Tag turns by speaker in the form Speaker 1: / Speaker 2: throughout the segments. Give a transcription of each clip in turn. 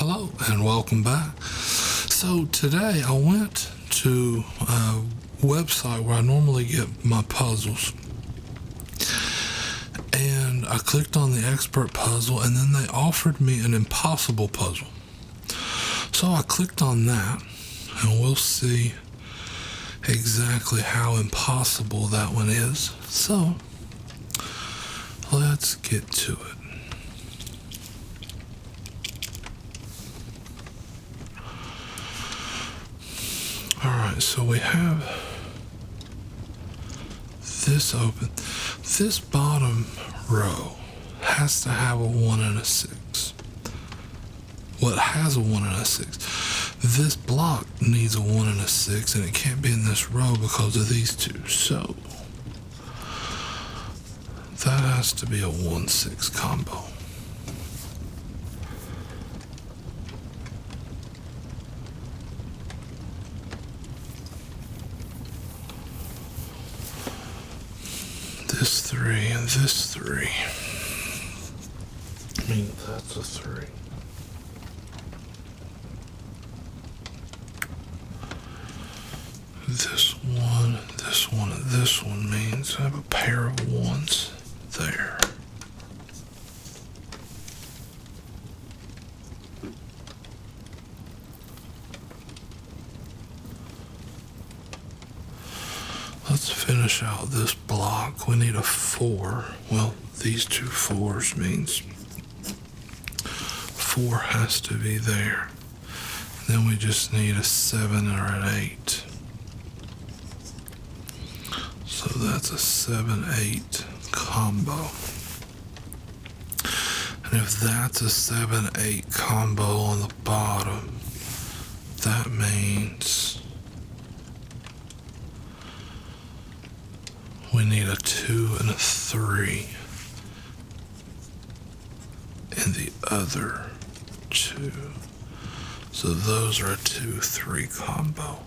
Speaker 1: Hello and welcome back. So today I went to a website where I normally get my puzzles, and I clicked on the expert puzzle, and then they offered me an impossible puzzle. So I clicked on that, and we'll see exactly how impossible that one is. So let's get to it. Alright, so we have this open. This bottom row has to have a 1 and a 6. Well, it has a 1 and a 6. This block needs a 1 and a 6, and it can't be in this row because of these two. So that has to be a 1-6 combo. This 3 and this 3. I mean, that's a 3. This one, and this one means I have a pair of 1s there. Let's finish out this block. We need a 4. Well, these two 4s means 4 has to be there. Then we just need a 7 or an 8. So that's a 7-8 combo. And if that's a 7-8 combo on the bottom, that means we need a 2 and a 3 in the other 2. So those are a 2-3 combo.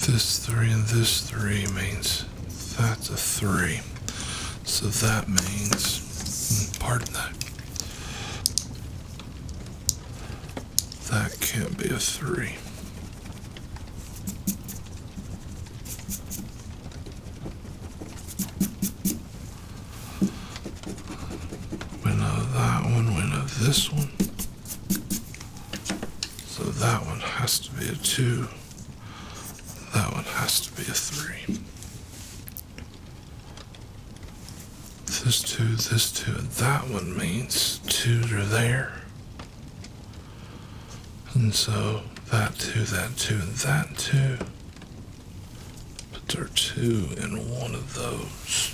Speaker 1: This 3 and this 3 means that's a 3. So that means, pardon that can't be a 3. We know that one, we know this one. So that one has to be a 2. That one has to be a 3. This 2, and that one means 2s are there. And so that 2, and that 2. But there are 2 in one of those.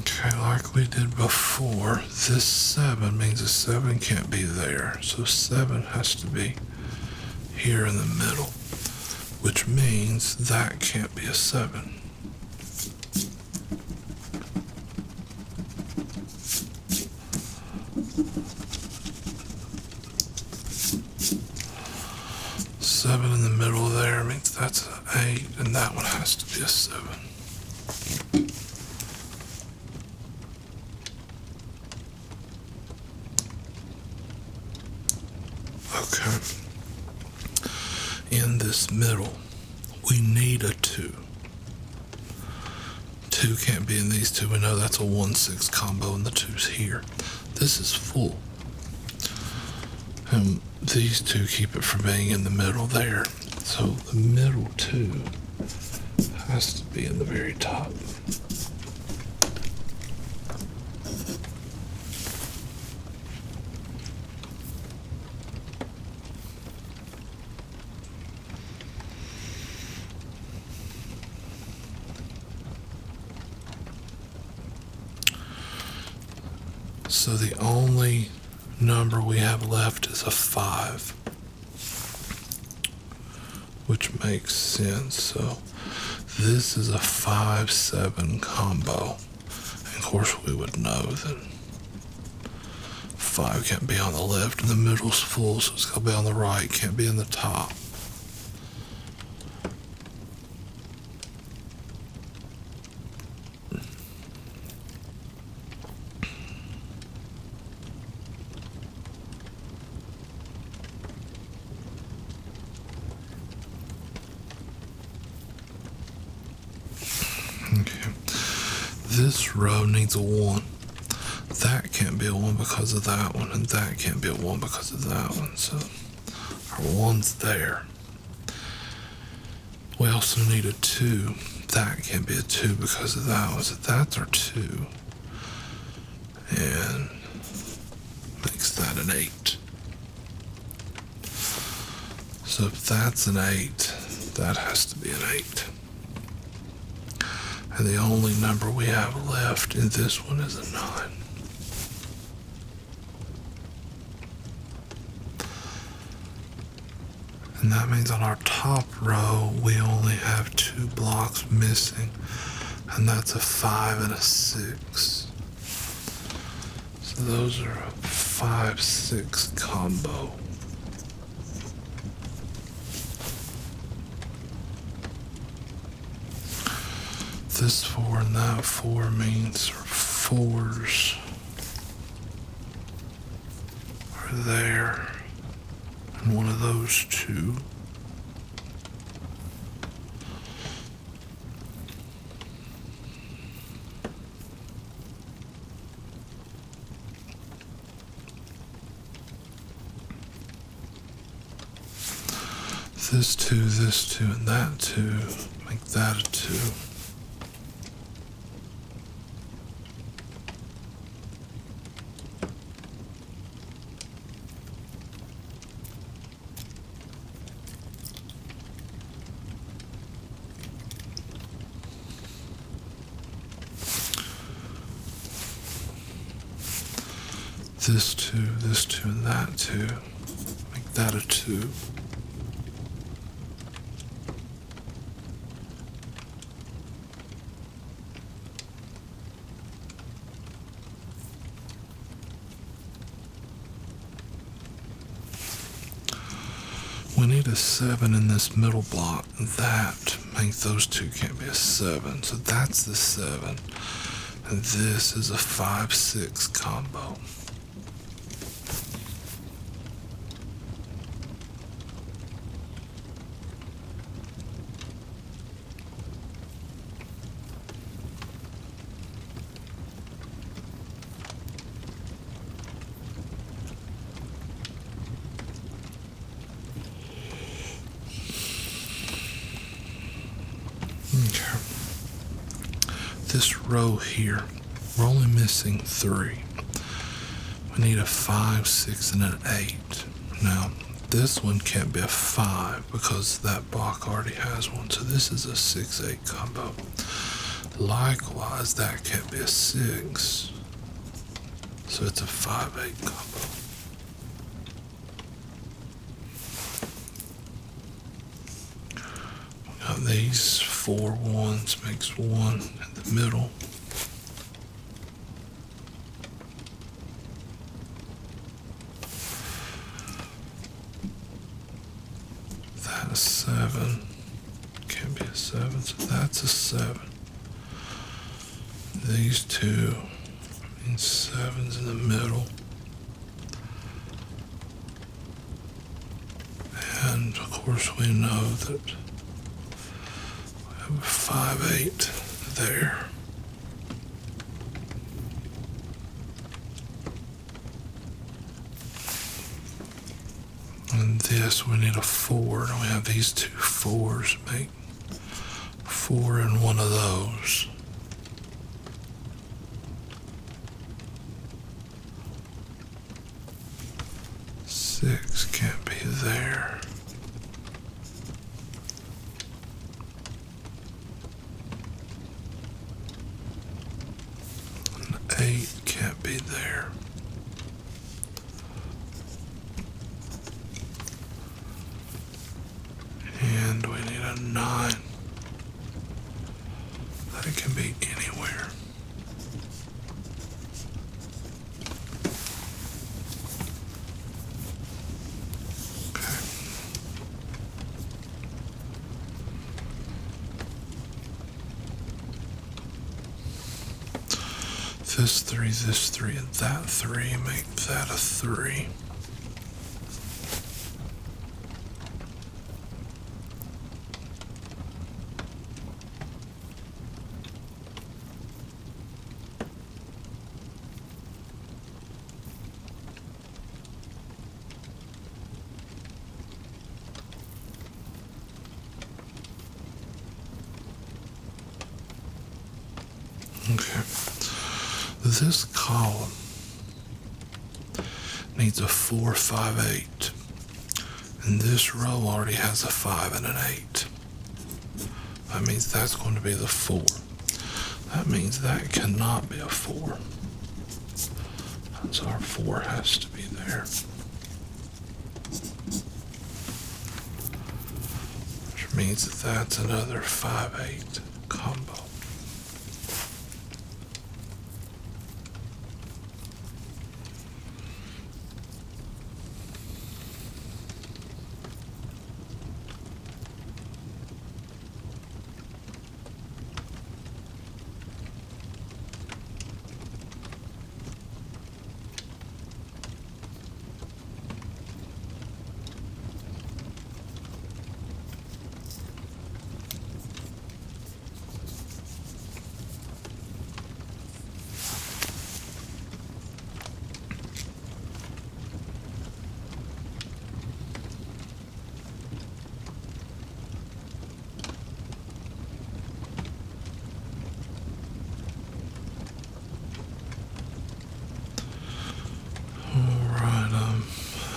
Speaker 1: Okay, like we did before, this 7 means a 7 can't be there. So 7 has to be here in the middle, which means that can't be a 7. Seven in the middle there means that's an 8, and that one has to be a 7. Okay. In this middle, we need a 2. 2 can't be in these two. We know that's a 1-6 combo, and the 2's here. This is full. And these 2 keep it from being in the middle there. So the middle 2 has to be in the very top. So the only number we have left is a 5, which makes sense. So this is a 5-7 combo. And of course, we would know that 5 can't be on the left and the middle's full, so it's got to be on the right, can't be in the top. Okay. This row needs a 1. That can't be a 1 because of that one, and that can't be a 1 because of that one, so our 1's there. We also need a 2. That can't be a 2 because of that one, so that's our 2. And makes that an 8. So if that's an 8, that has to be an 8. And the only number we have left in this one is a 9. And that means on our top row, we only have 2 blocks missing, and that's a 5 and a 6. So those are a 5-6 combo. This 4 and that 4 means our 4s are there. And one of those 2. This 2, and that 2, make that a 2. This 2, and that 2, make that a 2. We need a 7 in this middle block. That makes those 2 can't be a 7, so that's the 7. And this is a 5-6 combo. Okay. This row here, we're only missing 3. We need a 5, 6, and an 8. Now, this one can't be a 5 because that block already has one, so this is a 6-8 combo. Likewise, that can't be a 6, so it's a 5-8 combo. These 4 1s makes 1 in the middle. That is 7. Can't be a 7, so that's a 7. These 2 mean 7's in the middle. And of course we know that 5-8 there. And this we need a 4, and we have these 2 4s. Make 4 in one of those. Six can't be there. 8 can't be there. And we need a 9. That can be anywhere. Okay. This 3, and that 3, make that a 3. Okay. This column needs a 4, 5, 8. And this row already has a 5 and an 8. That means that's going to be the 4. That means that cannot be a 4. So our 4 has to be there. Which means that that's another 5, 8 combo.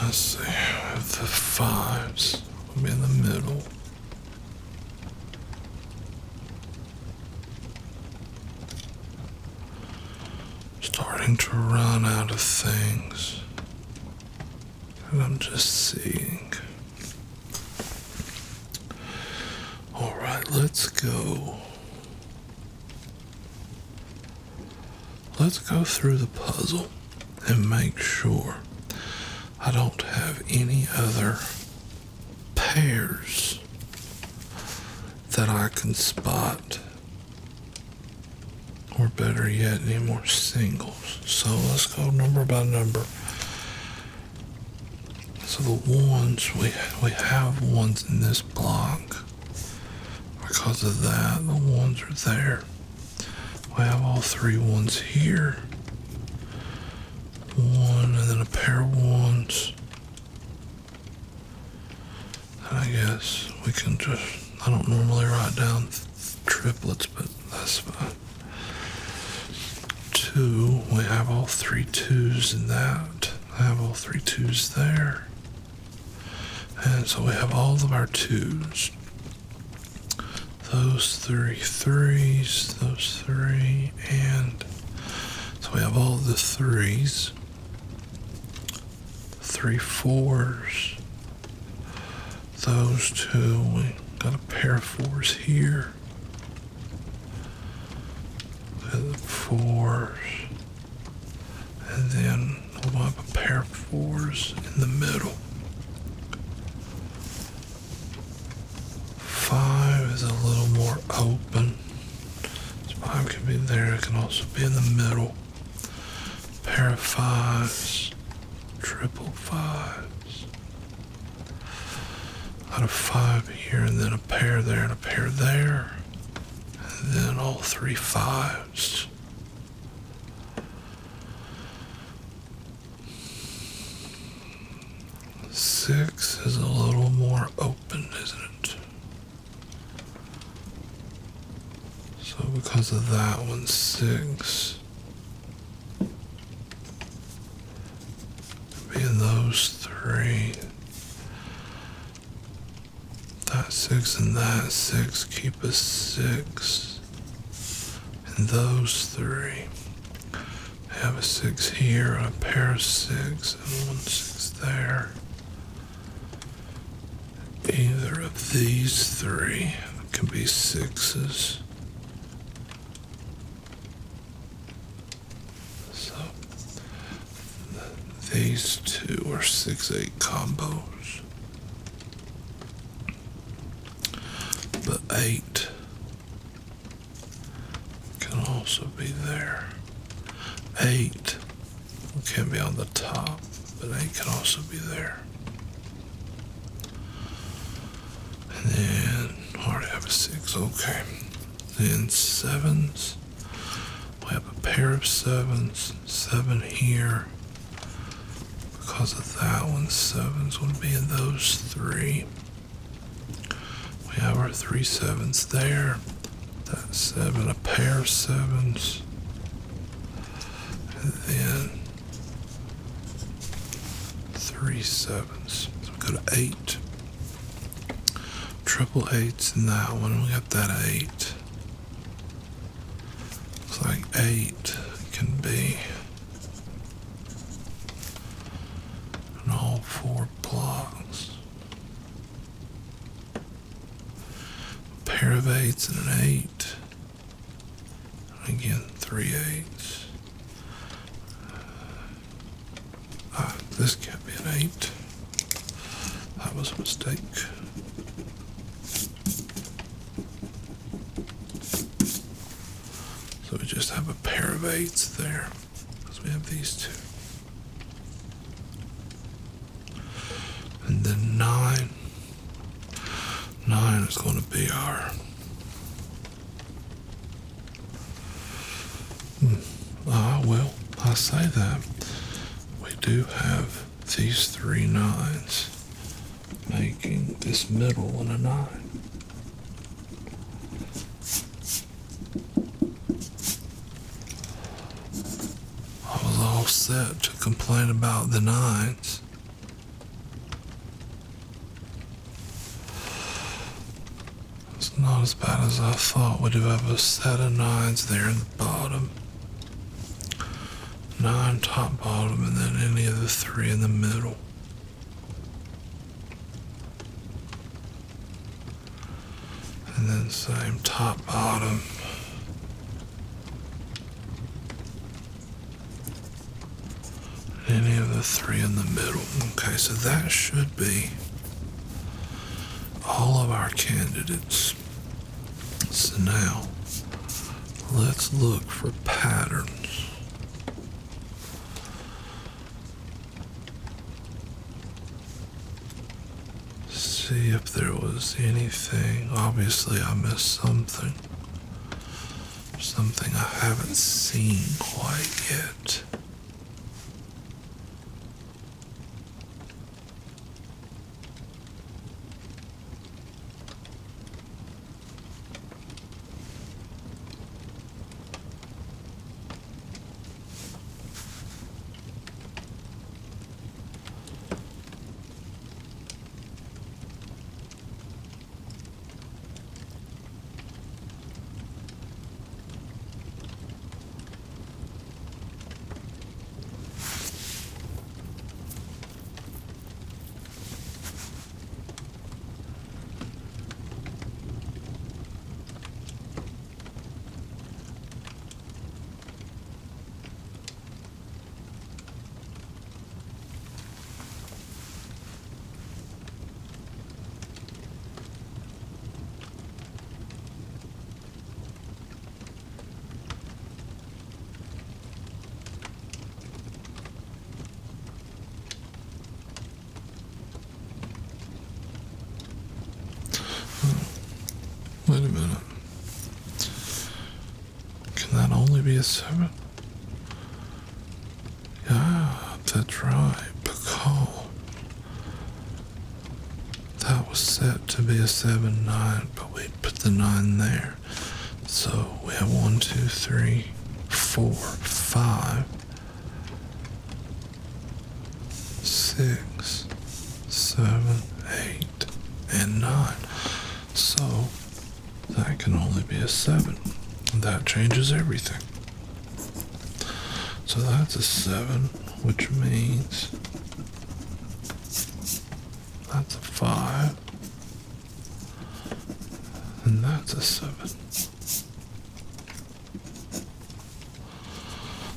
Speaker 1: Let's see, the 5s will be in the middle. Starting to run out of things that I'm just seeing. Alright, let's go. Let's go through the puzzle and make sure I don't have any other pairs that I can spot, or better yet, any more singles. So let's go number by number. So the ones, we have ones in this block. Because of that, the ones are there. We have all 3 ones here. 1 and then a pair of 1s. And I guess we can just, I don't normally write down triplets, but that's fine. 2, we have all 3 2s in that. I have all 3 2s there. And so we have all of our 2s. Those 3 3s, those 3, and so we have all the 3s. 3 4s, those 2, we got a pair of 4s here, and the 4s, and then we'll have a pair of 4s in the middle. 5 is a little more open, so 5 can be there, it can also be in the middle. Pair of 5s. Triple 5s. Got a 5 here, and then a pair there, and a pair there. And then all 3 5s. Six is a little more open, isn't it? So because of that one, 6. Being those 3. That 6 and that 6 keep us 6. And those 3. have a 6 here, and a pair of 6, and 1 6 there. Either of these three can be 6s. So these two are 6-8 combos. But 8 can also be there. 8 can be on the top, but 8 can also be there. And then I already have a 6, okay. Then 7s. We have a pair of 7s, 7 here. Because of that one, 7s would be in those three. We have our 3 7s there. That's 7, a pair of 7s. And then 3 7s. So we go to 8. Triple 8s in that one. We got that 8. Looks like 8 can be in all 4 blocks. A pair of 8s and an 8. And again, 3 8s. This can't be an 8. That was a mistake. So we just have a pair of 8s there, because we have these two. And then 9. 9 is going to be our well, I say that. We do have these 3 9s, making this middle one a 9. I was all set to complain about the 9s. It's not as bad as I thought. We do have a set of 9s there in the bottom. 9 top, bottom, and then any of the 3 in the middle. And then same top, bottom. Any of the 3 in the middle. Okay, so that should be all of our candidates. So now, let's look for patterns. See if there was anything. Obviously, I missed something. Something I haven't seen quite yet. Wait a minute. Can that only be a 7? Yeah, that's right, because that was set to be a 7 9, but we put the 9 there. So we have 1 2 3 4 5 6 7 8 and 9. So that can only be a 7. That changes everything. So that's a 7, which means that's a 5, and that's a 7.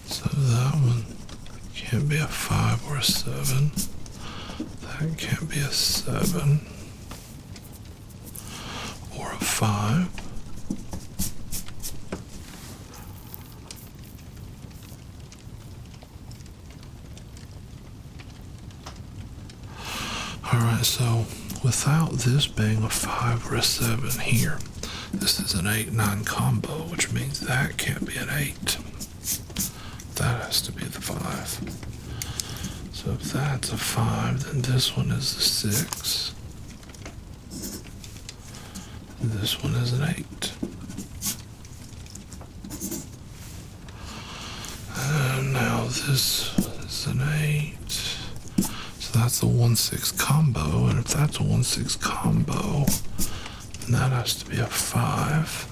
Speaker 1: So that one can't be a 5 or a 7. That can't be a 7 or a 5. Alright, so without this being a 5 or a 7 here, this is an 8-9 combo, which means that can't be an 8. That has to be the 5. So if that's a 5, then this one is a 6. This one is an 8. And now this is an 8. So that's a 1-6 combo. And if that's a 1-6 combo, then that has to be a 5.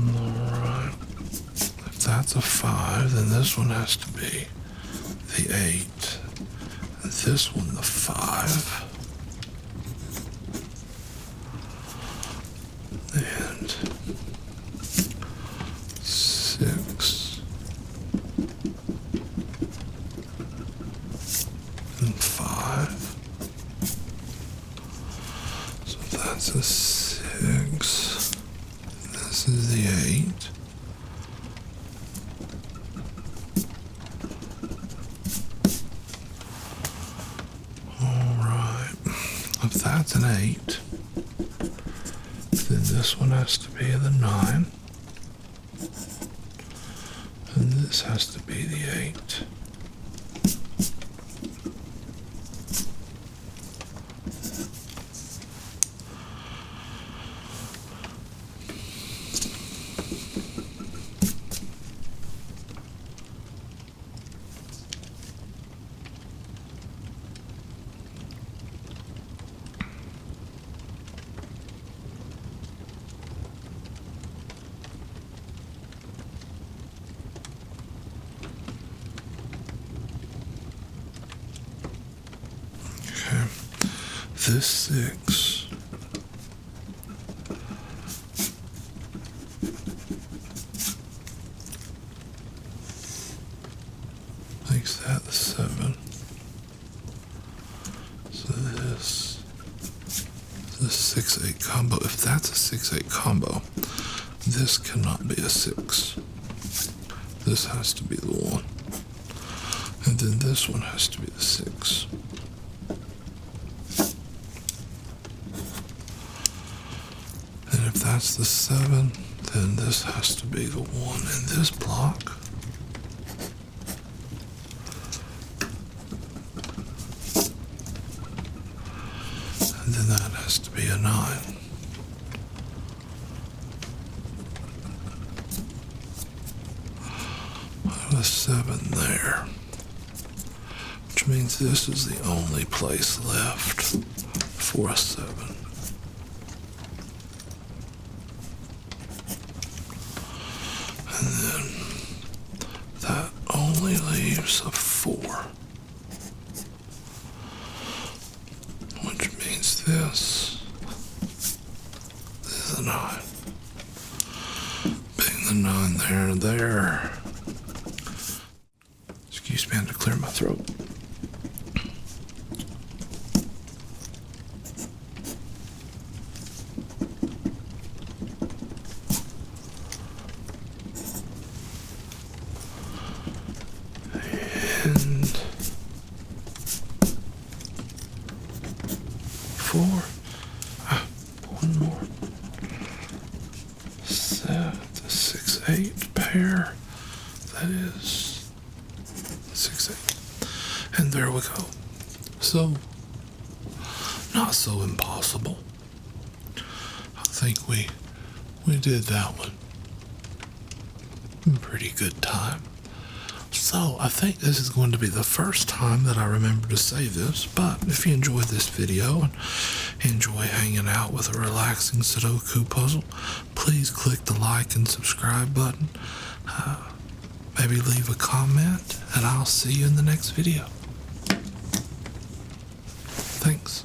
Speaker 1: Alright. If that's a 5, then this one has to be the 8. And this one the 5. And 6. And 5. So that's a 6. This is the 8. Alright. If that's an 8, then this one has to be the 9. And this has to be the 8. This 6 makes that the 7. So this is a 6-8 combo. If that's a 6-8 combo, this cannot be a 6. This has to be the 1. And then this one has to be the 6. If that's the 7, then this has to be the 1 in this block. And then that has to be a 9. A 7 there. Which means this is the only place left for a 7. And then that only leaves a 4, which means this is a 9. Being the 9 there and there. Excuse me, I had to clear my throat. And 4. One more. Set the 6-8 pair. That is 6-8. And there we go. So, not so impossible. I think we did that one in pretty good time. So I think this is going to be the first time that I remember to say this, but if you enjoyed this video and enjoy hanging out with a relaxing Sudoku puzzle, please click the like and subscribe button. Maybe leave a comment, and I'll see you in the next video. Thanks.